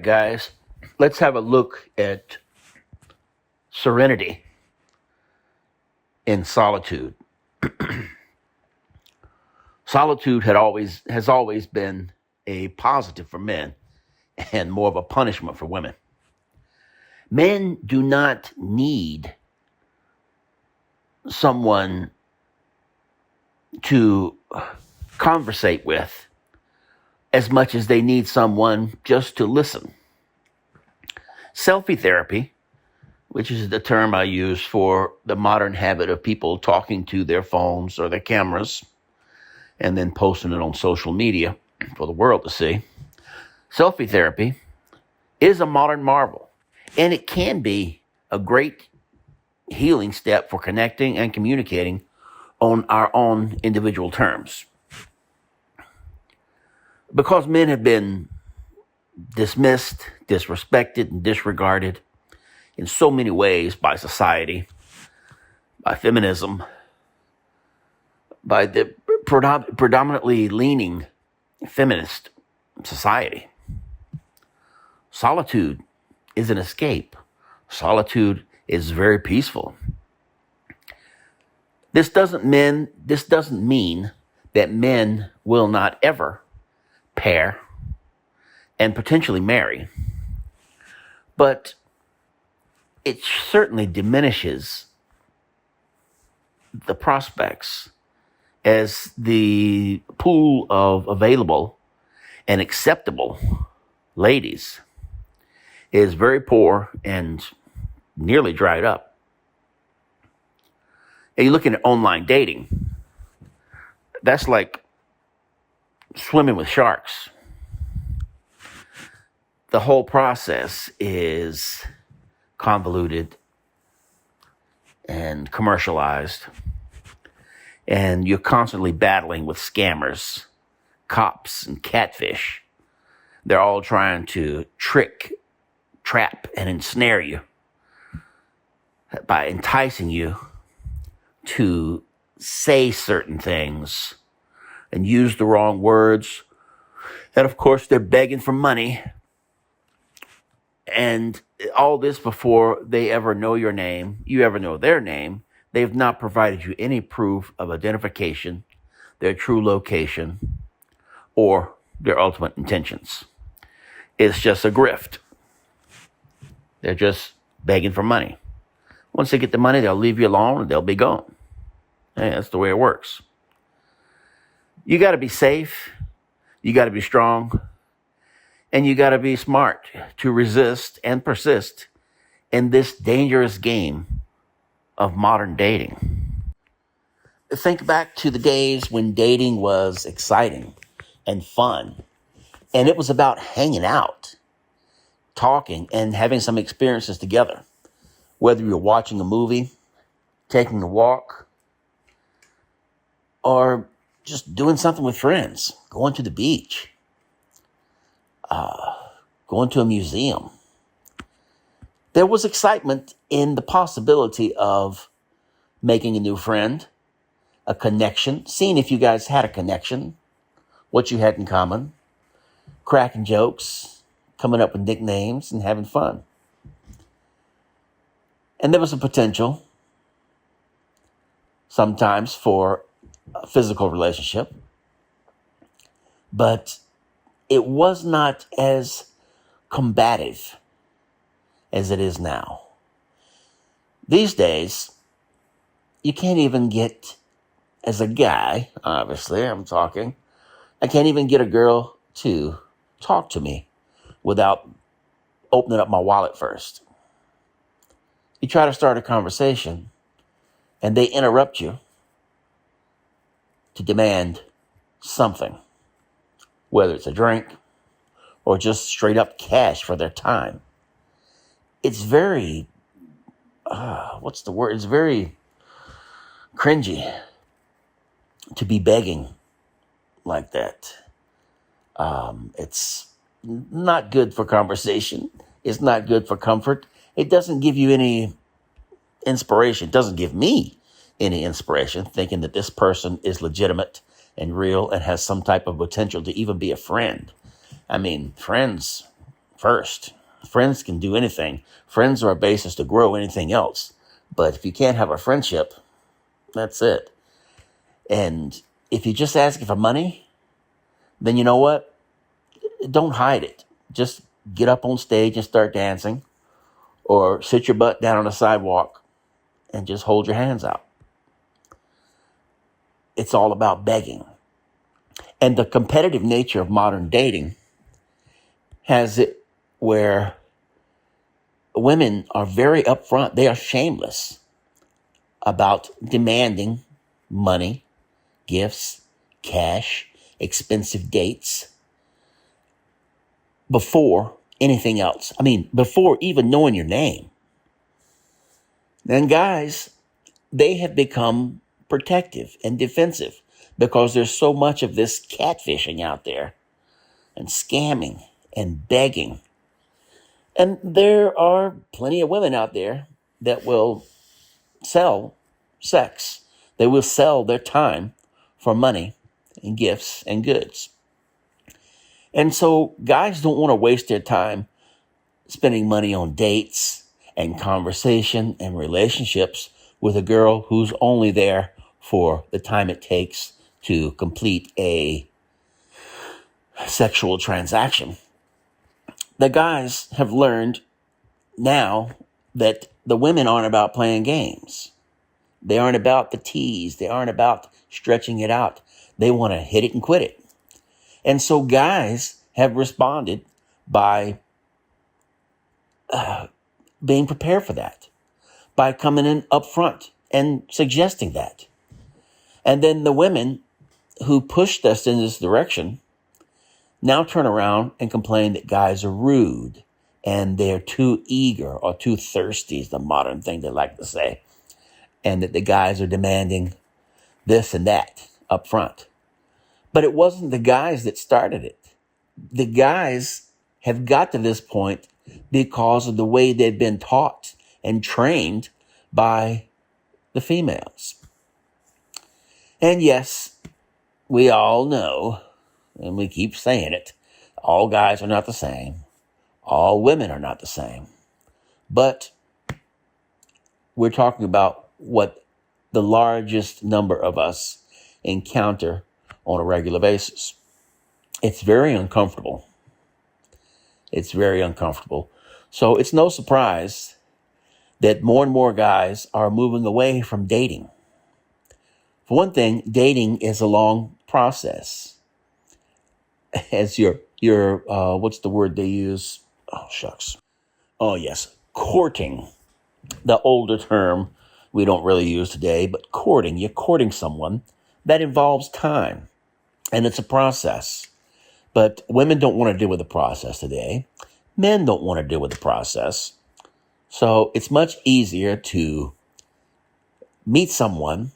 right, guys, let's have a look at Serenity in Solitude. Solitude has always been a positive for men and more of a punishment for women. Men do not need someone to conversate with as much as they need someone just to listen. Selfie therapy, which is the term I use for the modern habit of people talking to their phones or their cameras and then posting it on social media for the world to see. Selfie therapy is a modern marvel, and it can be a great healing step for connecting and communicating on our own individual terms. Because men have been dismissed, disrespected, and disregarded in so many ways by society, by feminism, by the predominantly leaning feminist society. Solitude is an escape. Solitude is very peaceful. This doesn't mean that men will not ever pair and potentially marry, but it certainly diminishes the prospects as the pool of available and acceptable ladies is very poor and nearly dried up. And you're looking at online dating. That's like swimming with sharks. The whole process is convoluted and commercialized, and you're constantly battling with scammers, cops, and catfish. They're all trying to trick, trap, and ensnare you by enticing you to say certain things and use the wrong words. And of course, they're begging for money. And all this before they ever know your name, you ever know their name. They've not provided you any proof of identification, their true location, or their ultimate intentions. It's just a grift. They're just begging for money. Once they get the money, they'll leave you alone and they'll be gone. Hey, that's the way it works. You got to be safe. You got to be strong. And you got to be smart to resist and persist in this dangerous game of modern dating. Think back to the days when dating was exciting and fun. And it was about hanging out, talking, and having some experiences together. Whether you're watching a movie, taking a walk, or just doing something with friends, going to the beach, going to a museum. There was excitement in the possibility of making a new friend, a connection, seeing if you guys had a connection, what you had in common, cracking jokes, coming up with nicknames, and having fun. And there was a potential sometimes for a physical relationship, but it was not as combative as it is now. These days, you can't even get, as a guy, obviously, I can't even get a girl to talk to me without opening up my wallet first. You try to start a conversation, and they interrupt you to demand something, whether it's a drink or just straight up cash for their time. It's very, It's very cringy to be begging like that. It's not good for conversation. It's not good for comfort. It doesn't give you any inspiration. It doesn't give me any inspiration thinking that this person is legitimate and real and has some type of potential to even be a friend. I mean, friends first. Friends can do anything. Friends are a basis to grow anything else. But if you can't have a friendship, that's it. And if you just ask for money, then you know what? Don't hide it. Just get up on stage and start dancing, or sit your butt down on the sidewalk and just hold your hands out. It's all about begging. And the competitive nature of modern dating has it where women are very upfront. They are shameless about demanding money, gifts, cash, expensive dates before anything else. I mean, before even knowing your name. Then guys, they have become protective and defensive because there's so much of this catfishing out there and scamming and begging. And there are plenty of women out there that will sell sex. They will sell their time for money and gifts and goods. And so guys don't want to waste their time spending money on dates and conversation and relationships with a girl who's only there for the time it takes to complete a sexual transaction. The guys have learned now that the women aren't about playing games. They aren't about the tease. They aren't about stretching it out. They want to hit it and quit it. And so guys have responded by being prepared for that, by coming in up front and suggesting that. And then the women who pushed us in this direction now turn around and complain that guys are rude and they're too eager or too thirsty is the modern thing they like to say. And that the guys are demanding this and that up front. But it wasn't the guys that started it. The guys have got to this point because of the way they've been taught and trained by the females. And yes, we all know, and we keep saying it, all guys are not the same. All women are not the same. But we're talking about what the largest number of us encounter on a regular basis. It's very uncomfortable. It's very uncomfortable. So it's no surprise that more and more guys are moving away from dating. For one thing, dating is a long process. As your what's the word they use? Oh, shucks. Oh, yes. Courting. The older term we don't really use today, but courting. You're courting someone. That involves time. And it's a process. But women don't want to deal with the process today. Men don't want to deal with the process. So it's much easier to meet someone,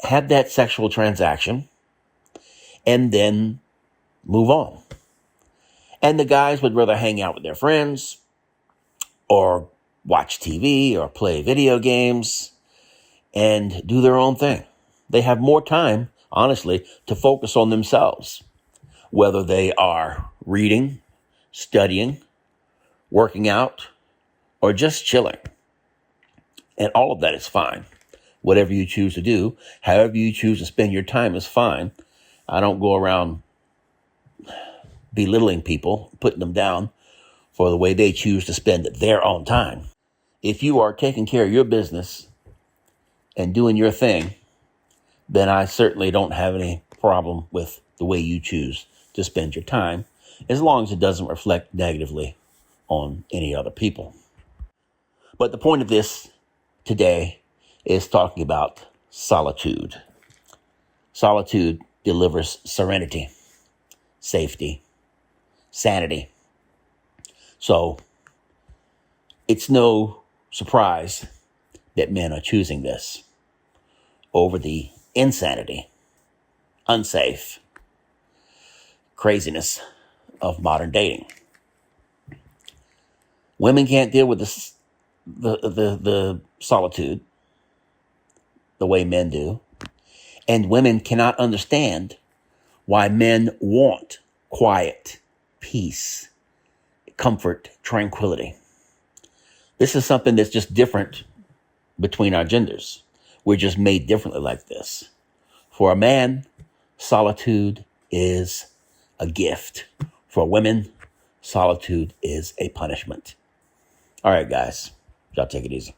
have that sexual transaction, and then move on. And the guys would rather hang out with their friends or watch TV or play video games and do their own thing. They have more time, honestly, to focus on themselves, whether they are reading, studying, working out, or just chilling. And all of that is fine. Whatever you choose to do, however you choose to spend your time is fine. I don't go around belittling people, putting them down for the way they choose to spend their own time. If you are taking care of your business and doing your thing, then I certainly don't have any problem with the way you choose to spend your time, as long as it doesn't reflect negatively on any other people. But the point of this today is talking about solitude. Solitude delivers serenity, safety, sanity. So it's no surprise that men are choosing this over the insanity, unsafe, craziness of modern dating. Women can't deal with this, the solitude the way men do. And women cannot understand why men want quiet, peace, comfort, tranquility. This is something that's just different between our genders. We're just made differently like this. For a man, solitude is a gift. For women, solitude is a punishment. All right, guys, y'all take it easy.